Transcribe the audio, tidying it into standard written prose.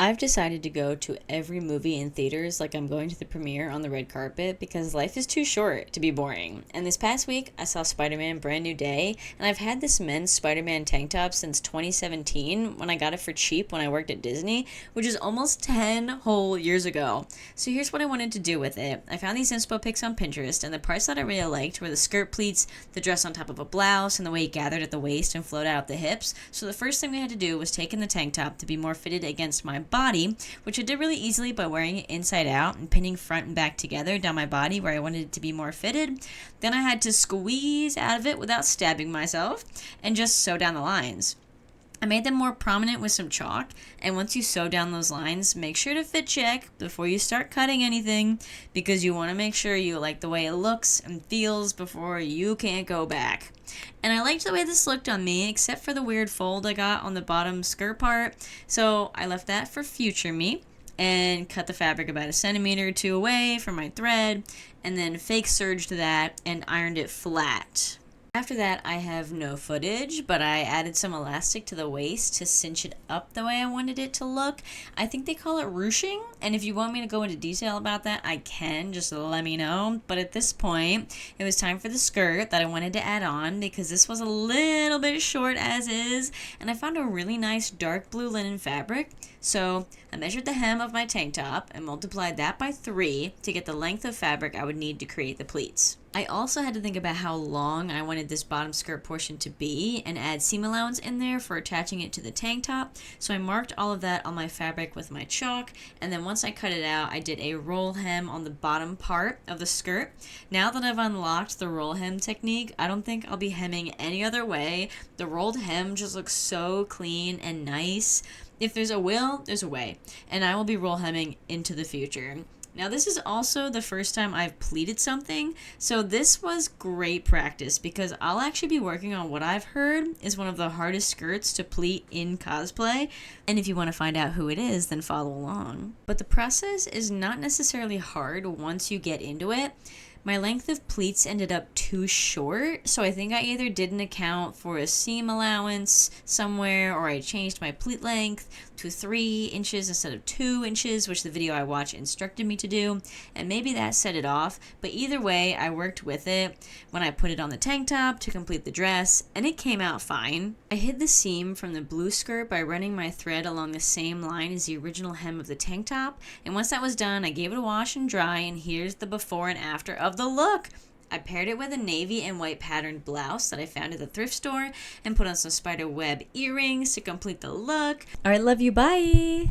I've decided to go to every movie in theaters like I'm going to the premiere on the red carpet because life is too short to be boring. And this past week, I saw Spider-Man Brand New Day, and I've had this men's Spider-Man tank top since 2017 when I got it for cheap when I worked at Disney, which is almost 10 whole years ago. So here's what I wanted to do with it. I found these inspo pics on Pinterest, and the parts that I really liked were the skirt pleats, the dress on top of a blouse, and the way it gathered at the waist and flowed out the hips. So the first thing we had to do was take in the tank top to be more fitted against my body, which I did really easily by wearing it inside out and pinning front and back together down my body where I wanted it to be more fitted. Then I had to squeeze out of it without stabbing myself and just sew down the lines. I made them more prominent with some chalk, and once you sew down those lines, make sure to fit check before you start cutting anything, because you want to make sure you like the way it looks and feels before you can't go back. And I liked the way this looked on me, except for the weird fold I got on the bottom skirt part, so I left that for future me and cut the fabric about a centimeter or two away from my thread, and then fake serged that and ironed it flat. After that, I have no footage, but I added some elastic to the waist to cinch it up the way I wanted it to look. I think they call it ruching, and if you want me to go into detail about that, I can, just let me know. But at this point, it was time for the skirt that I wanted to add on because this was a little bit short as is, and I found a really nice dark blue linen fabric. So I measured the hem of my tank top and multiplied that by 3 to get the length of fabric I would need to create the pleats. I also had to think about how long I wanted this bottom skirt portion to be and add seam allowance in there for attaching it to the tank top. So I marked all of that on my fabric with my chalk, and then once I cut it out, I did a roll hem on the bottom part of the skirt. Now that I've unlocked the roll hem technique, I don't think I'll be hemming any other way. The rolled hem just looks so clean and nice. If there's a will, there's a way, and I will be roll hemming into the future. Now, this is also the first time I've pleated something, so this was great practice because I'll actually be working on what I've heard is one of the hardest skirts to pleat in cosplay, and if you want to find out who it is, then follow along. But the process is not necessarily hard once you get into it. My length of pleats ended up too short, so I think I either didn't account for a seam allowance somewhere, or I changed my pleat length to 3 inches instead of 2 inches, which the video I watched instructed me to do, and maybe that set it off, but either way, I worked with it when I put it on the tank top to complete the dress, and it came out fine. I hid the seam from the blue skirt by running my thread along the same line as the original hem of the tank top, and once that was done, I gave it a wash and dry, and here's the before and after of the look. I paired it with a navy and white patterned blouse that I found at the thrift store and put on some spider web earrings to complete the look. Alright, love you, bye!